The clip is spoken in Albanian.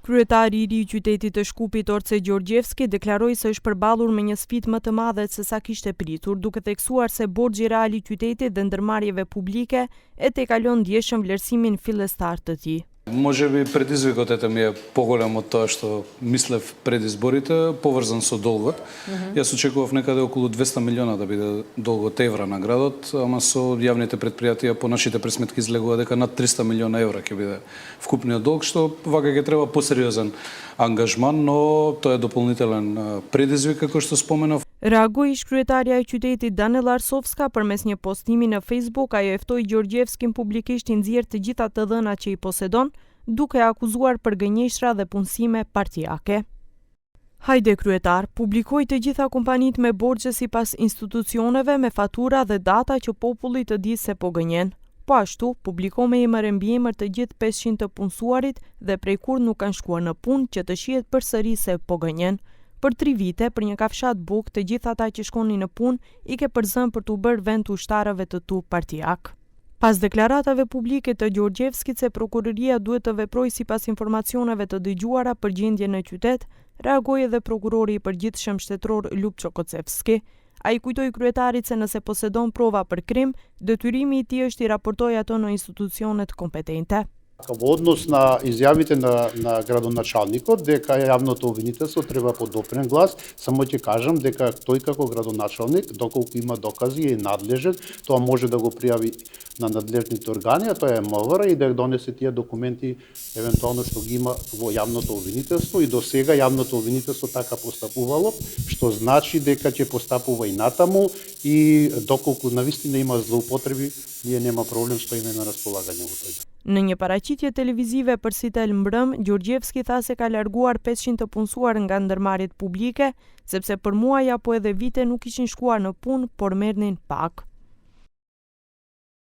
Kryetari i ri i qytetit të Shkupit Orce Gjorgjevski deklaroi se është përballur me një sfidë më të madhe se sa kishte pritur, duke theksuar se borxhi real i qytetit dhe ndërmarrjeve publike e tejkalon ndjeshëm vlerësimin fillestar të tij. Може би предизвикот ми е поголем од тоа што мислев пред изборите, поврзан со долгот. Јас очекував некаде околу 200 милиона да биде долгот евра на градот, ама со јавните претпријатија по нашите пресметки излегува дека над 300 милиона евра ќе биде вкупниот долг, што вака ќе треба посериозен ангажман, но тоа е дополнителен предизвик, како што споменав. Reagoi ish kryetaria e qytetit Danela Arsovska përmes një postimi në Facebook. Ajo e ftoi Gjorgjevskin publikisht i nxjerrë të gjitha të dhënat që i posedon, duke akuzuar për gënjeshtra dhe punësime partijake. Hajde kryetar, publikoj të gjitha kompanitë me borxhe sipas institucioneve, me fatura dhe data që populli të di se po gënjen. Po ashtu, publiko me emër e mbiemër të gjithë 500 të punësuarit dhe prej kur nuk kanë shkuar në punë që të shihet përsëri se po gënjen. Për 3 vite, për një kafshat bukë, të gjithë ata që shkonin në punë i ke përzën për t'u bërë vend ushtarëve të tu partijak. Pas deklaratave publike të Gjorgjevskit se prokuroria duhet të veprojë sipas informacioneve të dëgjuara për gjendjen në qytet, reagoi edhe prokurori i përgjithshëm shtetëror Ljupço Kocevski. Ai kujtoi kryetarit se nëse posedon prova për krim, detyrimi i tij është i raportojë ato në institucionet kompetente. Во однос на изјавите на градоначалникот дека јавното обвинителство треба подопрен глас, само ќе кажам дека тој како градоначалник, доколку има докази е надлежен, тоа може да го пријави на надлежните органи, а тоа е МВР, и да донесе тие документи евентуално што ги има во јавното обвинителство, и до сега јавното обвинителство така постапувало, што значи дека ќе постапува и натаму, и доколку навистина има злоупотреби, ние нема проблем што име на располагање во тој. Në një paraqitje televizive për Sitel mbrëm, Gjorgjevski tha se ka larguar 500 të punësuar nga ndërmarrjet publike, sepse për muaj apo edhe vite nuk ishin shkuar në punë, por merrnin pak.